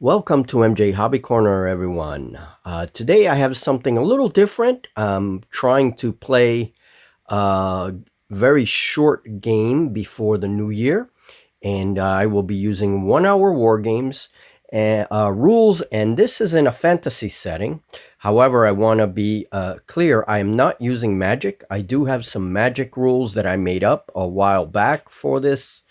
Welcome to MJ Hobby Corner, everyone. Today I have something a little different. I'm trying to play a very short game before the new year, and I will be using 1 hour war games and rules. And this is in a fantasy setting. However, I want to be clear. I am not using magic. I do have some magic rules that I made up a while back for this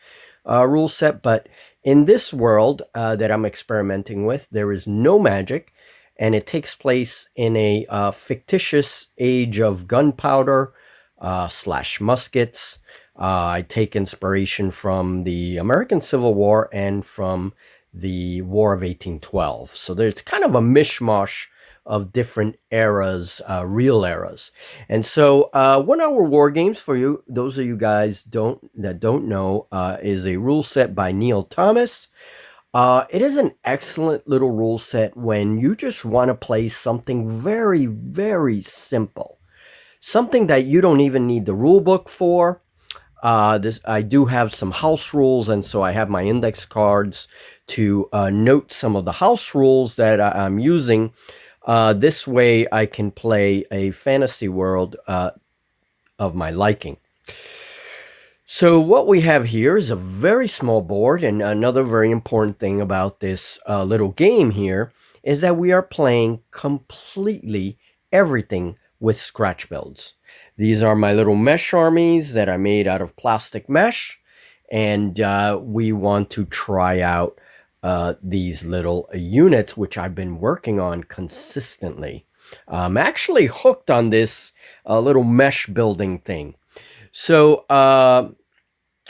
rule set, but in this world that I'm experimenting with, there is no magic, and it takes place in a fictitious age of gunpowder slash muskets. I take inspiration from the American Civil War and from the War of 1812. So there's kind of a mishmash of different eras, real eras. And so 1 hour war games, for you, those of you guys that don't know, is a rule set by Neil Thomas. It is an excellent little rule set when you just want to play something very, very simple. Something that you don't even need the rule book for. This I do have some house rules, and so I have my index cards to note some of the house rules that I'm using. This way I can play a fantasy world of my liking. So what we have here is a very small board, and another very important thing about this little game here is that we are playing completely everything with scratch builds. These are my little mesh armies that I made out of plastic mesh, and we want to try out these little units, which I've been working on consistently. I'm actually hooked on this little mesh building thing. So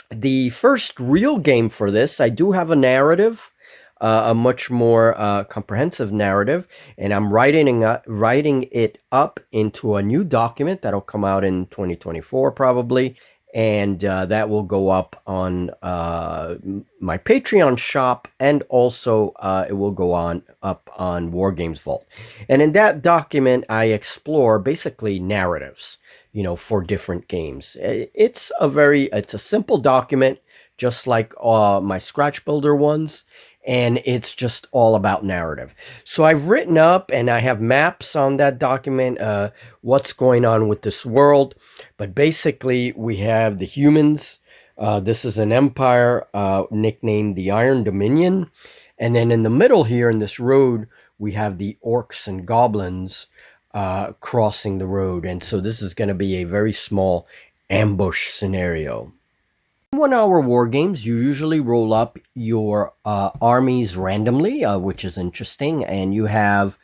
the first real game for this, I do have a narrative, a much more comprehensive narrative, and I'm writing it up into a new document that'll come out in 2024 probably, and that will go up on my Patreon shop, and also it will go up on Wargames Vault. And in that document, I explore basically narratives, for different games. It's a simple document, just like my Scratch Builder ones, and it's just all about narrative. So I've written up and I have maps on that document, what's going on with this world. But basically, we have the humans. This is an empire nicknamed the Iron Dominion. And then in the middle here in this road, we have the orcs and goblins crossing the road. And so this is going to be a very small ambush scenario. 1 hour war games, you usually roll up your armies randomly, which is interesting, and you have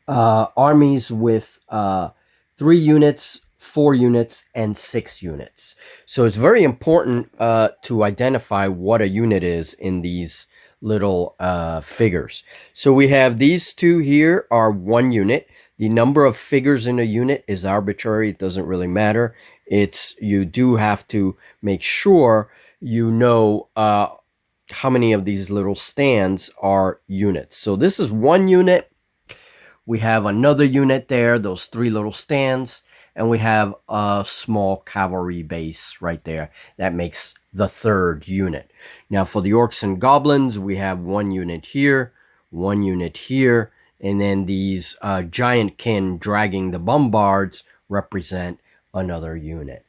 armies with 3 units, 4 units, and 6 units. So it's very important to identify what a unit is in these little figures. So we have these two here are 1 unit. The number of figures in a unit is arbitrary. It doesn't really matter. You do have to make sure you know how many of these little stands are units. So this is 1 unit. We have another unit there, those 3 little stands, and we have a small cavalry base right there. That makes the 3rd unit. Now for the orcs and goblins, we have 1 unit here, 1 unit here, and then these giant kin dragging the bombards represent another unit.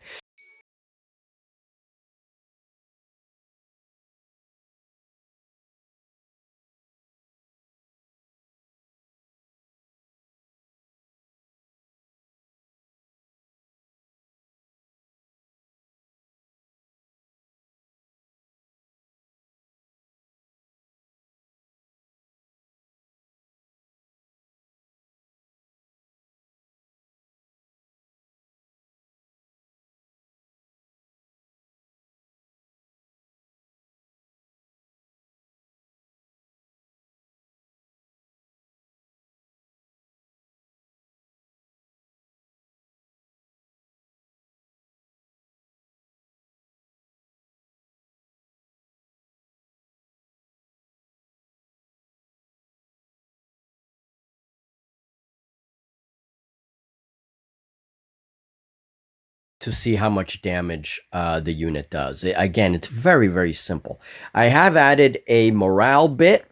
To see how much damage the unit does. Again, it's very, very simple. I have added a morale bit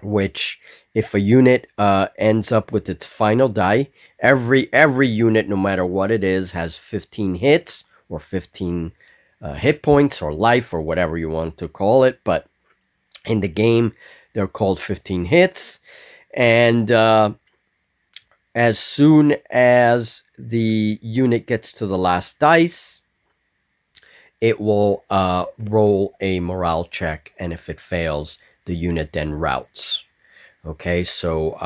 which if a unit ends up with its final die, every unit, no matter what it is, has 15 hits or 15 hit points or life or whatever you want to call it. But in the game, they're called 15 hits. And as soon as the unit gets to the last dice, it will roll a morale check. And if it fails, the unit then routes. Okay, so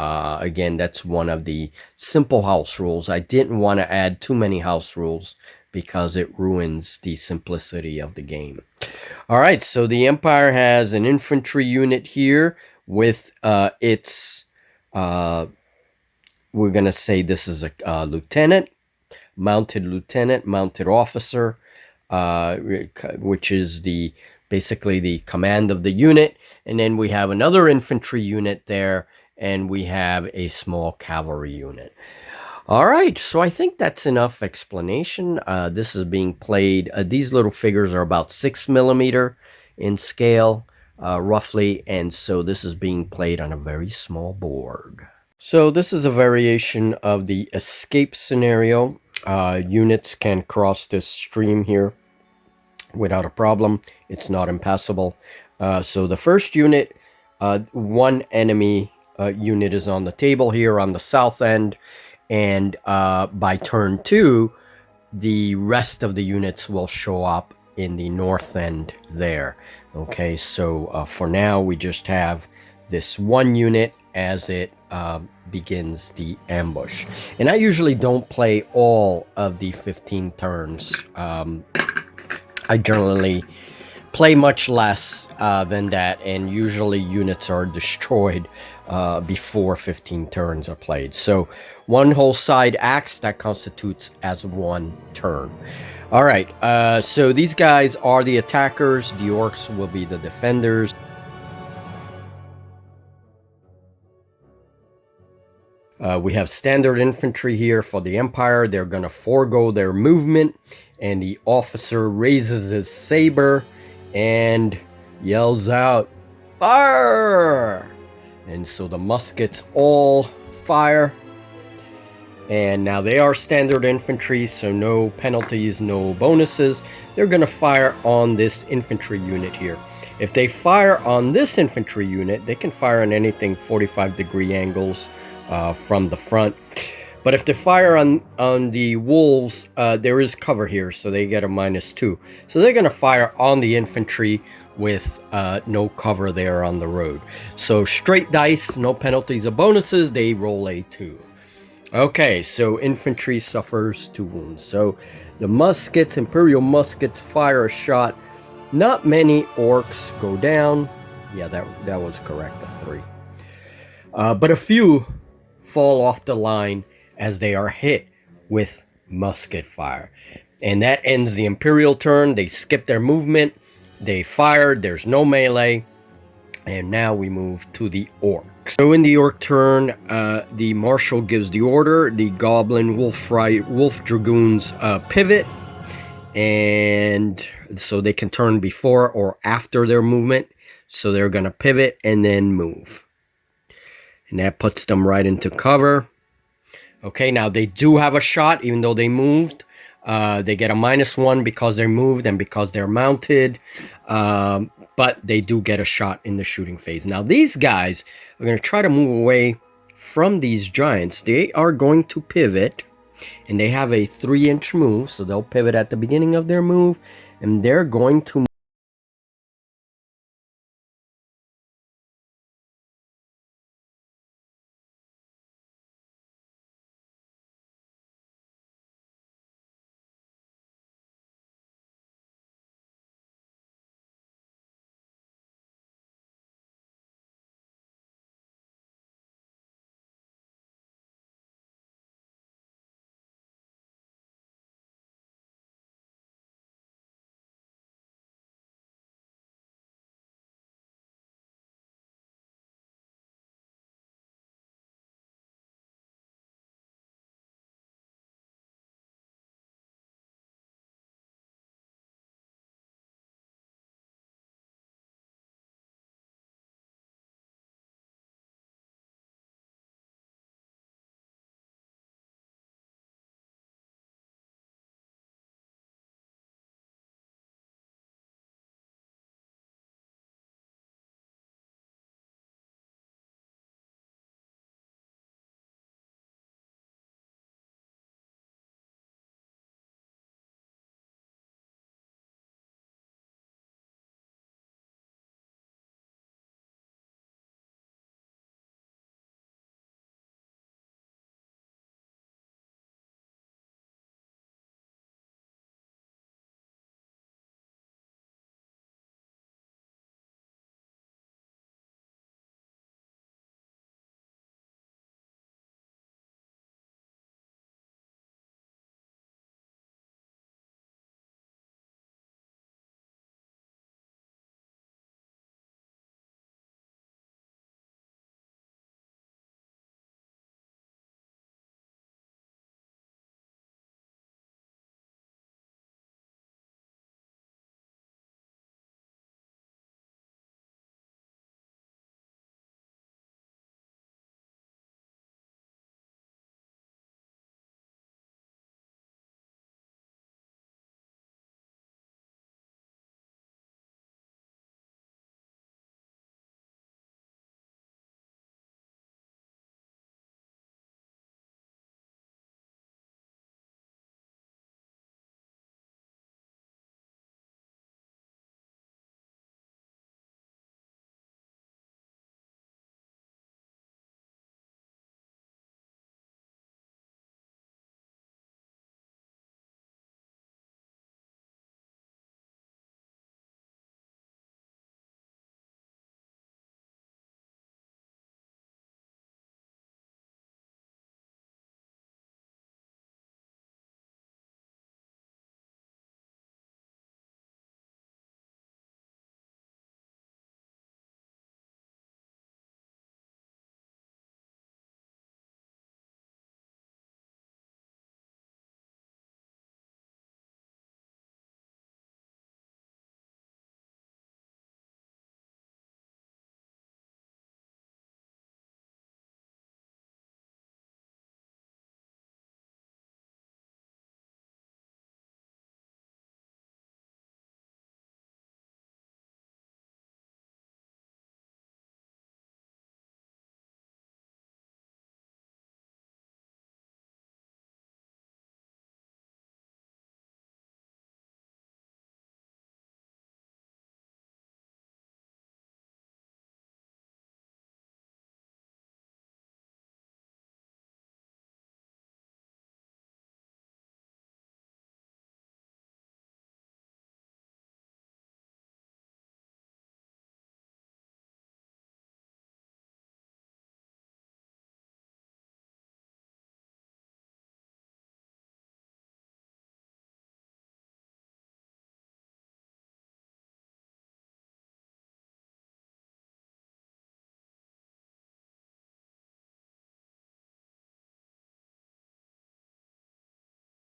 again, that's one of the simple house rules. I didn't want to add too many house rules because it ruins the simplicity of the game. All right, so the Empire has an infantry unit here with its, we're going to say this is a lieutenant, mounted officer, which is the basically the command of the unit. And then we have another infantry unit there, and we have a small cavalry unit. All right, so I think that's enough explanation. This is being played. These little figures are about 6mm in scale, roughly, and so this is being played on a very small board. So this is a variation of the escape scenario. Units can cross this stream here without a problem. It's not impassable. So the first unit, one enemy unit is on the table here on the south end, and by turn 2, the rest of the units will show up in the north end there. Okay, so for now we just have this one unit as it begins the ambush. And I usually don't play all of the 15 turns. I generally play much less than that, and usually units are destroyed before 15 turns are played. So one whole side acts, that constitutes as one turn. All right, so these guys are the attackers. The orcs will be the defenders. We have standard infantry here for the Empire. They're going to forego their movement, and the officer raises his saber and yells out, "Fire!" And so the muskets all fire. And now they are standard infantry, so no penalties, no bonuses. They're going to fire on this infantry unit here. If they fire on this infantry unit, they can fire on anything 45-degree angles from the front. But if they fire on the wolves, there is cover here, so they get a -2. So they're going to fire on the infantry with no cover there on the road. So straight dice, no penalties or bonuses, they roll a 2. Okay, so infantry suffers 2 wounds. So the muskets, Imperial muskets, fire a shot. Not many orcs go down. Yeah, that was correct, a 3. But a few fall off the line as they are hit with musket fire. And that ends the Imperial turn. They skip their movement. They fired. There's no melee. And now we move to the orcs. So in the orc turn, the marshal gives the order. The goblin wolf dragoons pivot. And so they can turn before or after their movement. So they're going to pivot and then move. And that puts them right into cover. Okay, now they do have a shot, even though they moved. They get a -1 because they moved and because they're mounted. But they do get a shot in the shooting phase. Now, these guys are going to try to move away from these giants. They are going to pivot, and they have a 3-inch move. So they'll pivot at the beginning of their move, and they're going to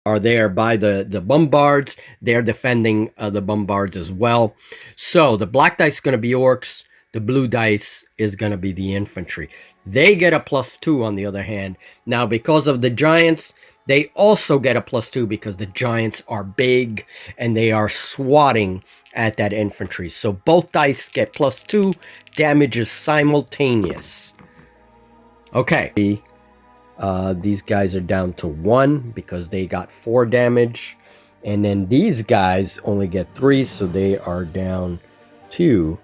are there by the bombards. They're defending the bombards as well. So the black dice is going to be orcs. The blue dice is going to be the infantry. They get a +2 on the other hand. Now, because of the giants, they also get a +2 because the giants are big and they are swatting at that infantry. So both dice get +2. Damage is simultaneous. Okay. These guys are down to 1 because they got 4 damage. And then these guys only get 3, so they are down to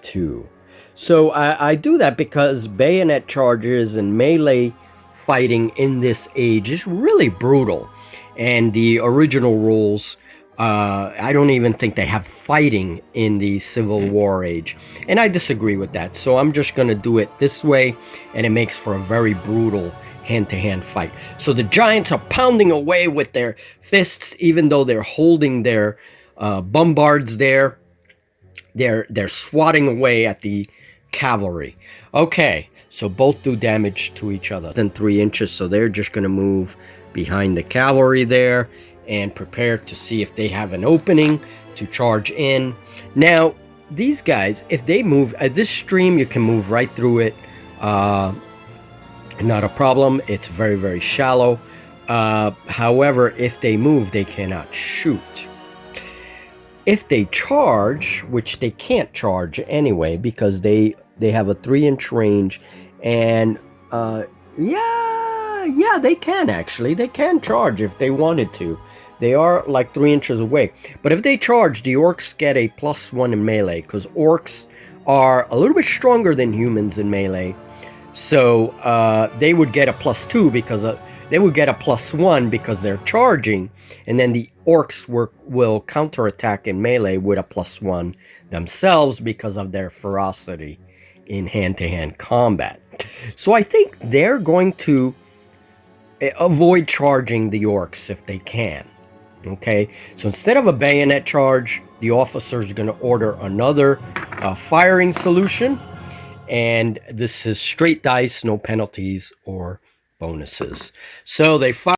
2. So I do that because bayonet charges and melee fighting in this age is really brutal. And the original rules, I don't even think they have fighting in the Civil War age. And I disagree with that. So I'm just going to do it this way, and it makes for a very brutal hand-to-hand fight. So the giants are pounding away with their fists, even though they're holding their bombards there. They're swatting away at the cavalry. Okay, so both do damage to each other. Then 3 inches, so they're just going to move behind the cavalry there and prepare to see if they have an opening to charge in. Now, these guys, if they move at this stream, you can move right through it. Not a problem. It's very, very shallow. However, if they move, they cannot shoot. If they charge, which they can't charge anyway because they have a 3-inch range, and yeah, they can actually. They can charge if they wanted to. They are like 3 inches away. But if they charge, the orcs get a +1 in melee because orcs are a little bit stronger than humans in melee. So they would get a +2 because they would get a +1 because they're charging, and then the orcs will counterattack in melee with a +1 themselves because of their ferocity in hand-to-hand combat. So I think they're going to avoid charging the orcs if they can. Okay, so instead of a bayonet charge, the officer is going to order another firing solution. And this is straight dice, no penalties or bonuses. So they fire.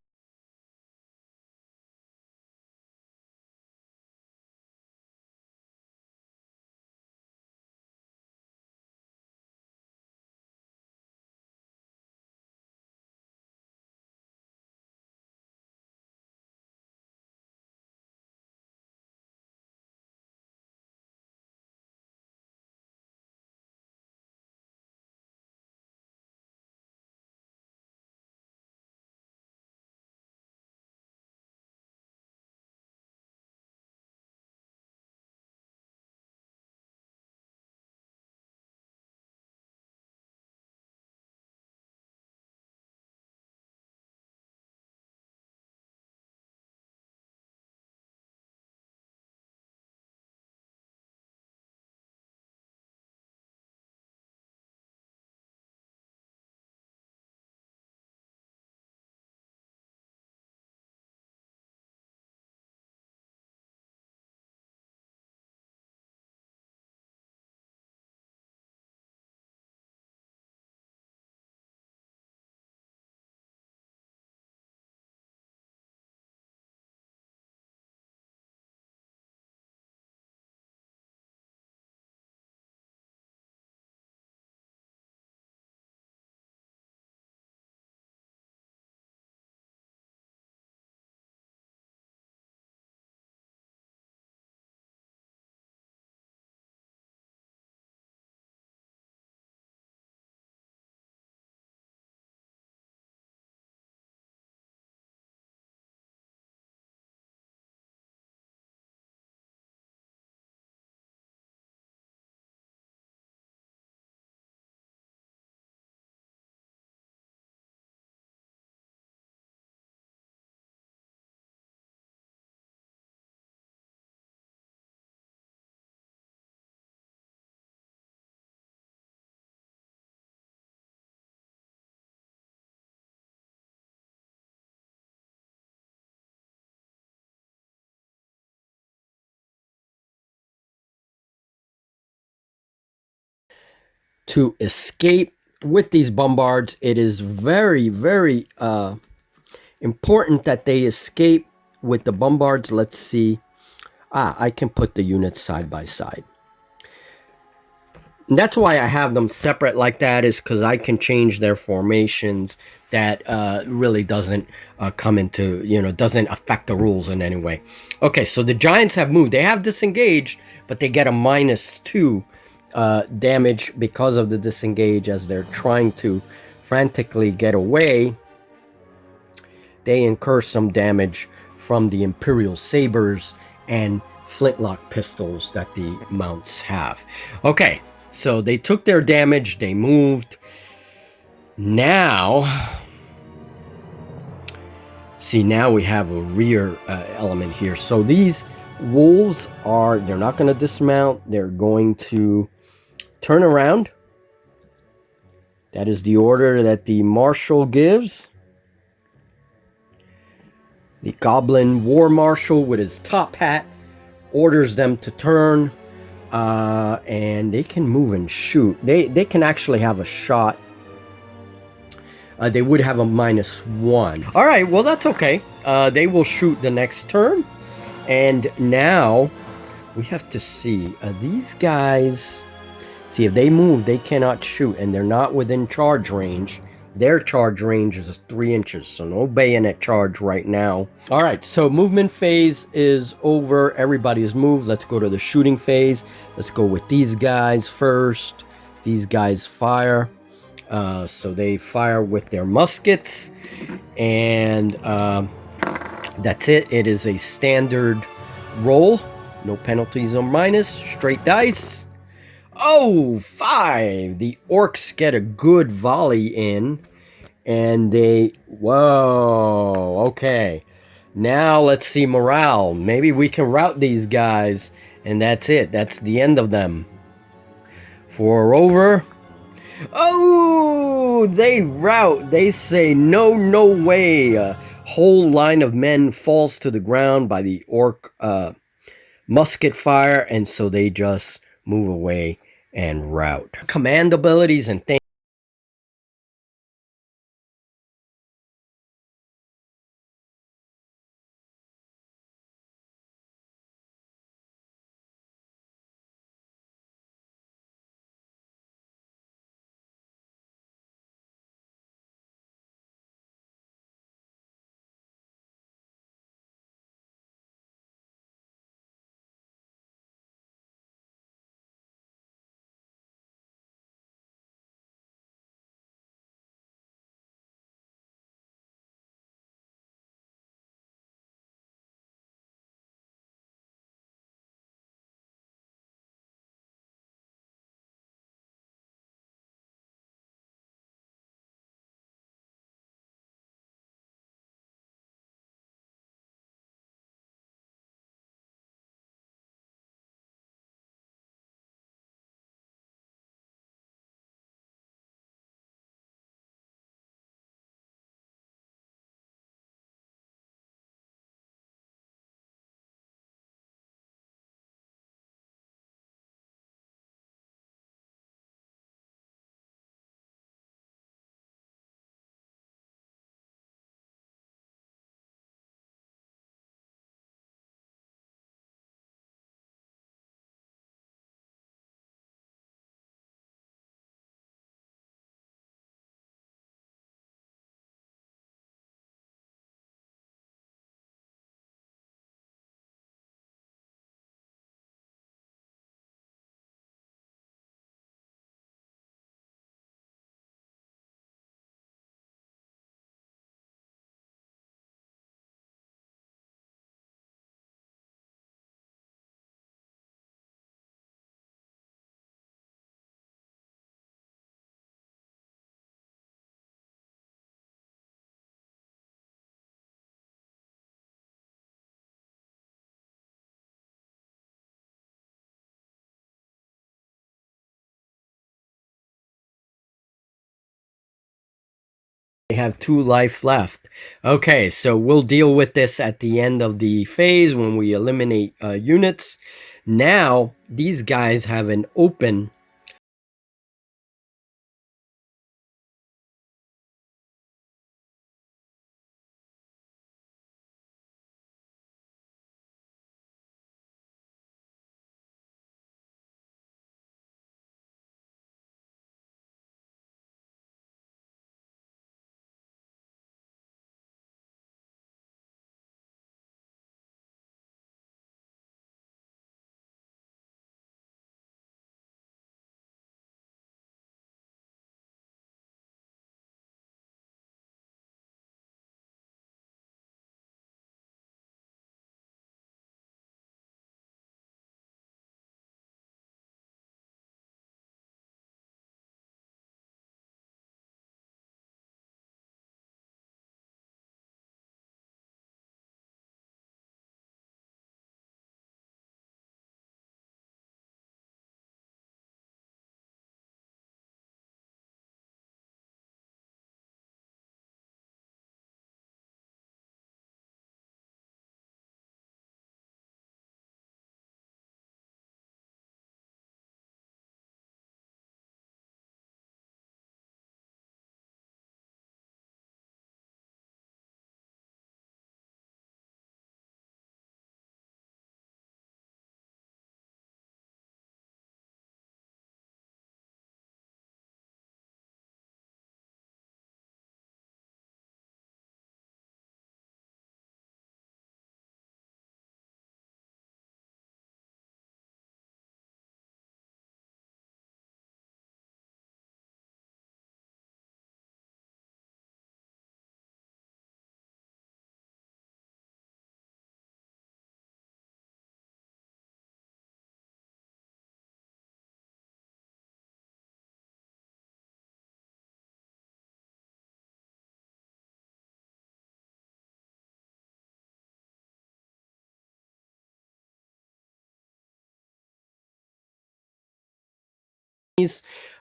To escape with these bombards. It is very, very important that they escape with the bombards. Let's see. I can put the units side by side. And that's why I have them separate like that, is because I can change their formations. That really doesn't come into, doesn't affect the rules in any way. Okay, so the giants have moved. They have disengaged, but they get a -2 damage because of the disengage as they're trying to frantically get away. They incur some damage from the Imperial sabers and flintlock pistols that the mounts have. Okay, so they took their damage, they moved. Now, see, now we have a rear element here. So these wolves they're not going to dismount. They're going to turn around. That is the order that the marshal gives. The goblin war marshal with his top hat orders them to turn, and they can move and shoot. They can actually have a shot. They would have a -1. All right, well, that's okay. They will shoot the next turn. And now we have to see. These guys, see, if they move, they cannot shoot, and they're not within charge range. Their charge range is 3 inches, so no bayonet charge right now. All right, so movement phase is over. Everybody's moved. Let's go to the shooting phase. Let's go with these guys first. These guys fire. So they fire with their muskets, and that's it. It is a standard roll. No penalties or minus. Straight dice. Oh, 5. The orcs get a good volley in, and whoa, okay. Now let's see morale. Maybe we can rout these guys, and that's it. That's the end of them. 4 over. Oh, they rout. They say, no, no way. A whole line of men falls to the ground by the orc musket fire, and so they just move away and rout. Command abilities and things. They have 2 life left. Okay, so we'll deal with this at the end of the phase when we eliminate units. Now, these guys have an open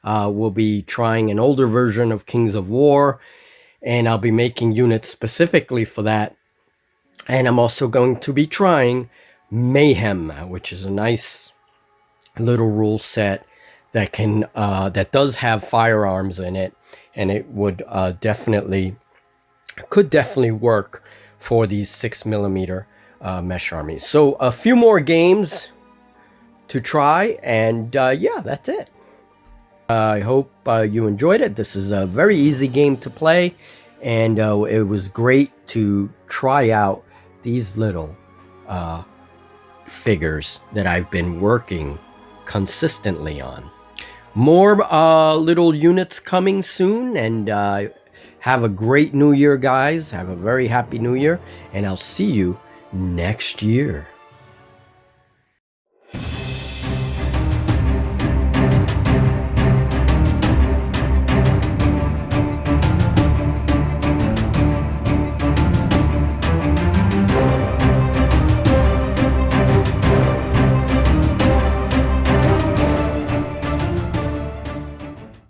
We'll be trying an older version of Kings of War, and I'll be making units specifically for that. And I'm also going to be trying Mayhem, which is a nice little rule set that can that does have firearms in it, and it would could definitely work for these 6mm mesh armies. So a few more games to try, and yeah, that's it. I hope you enjoyed it. This is a very easy game to play, and it was great to try out these little figures that I've been working consistently on. More little units coming soon, and have a great new year, guys. Have a very happy new year, and I'll see you next year.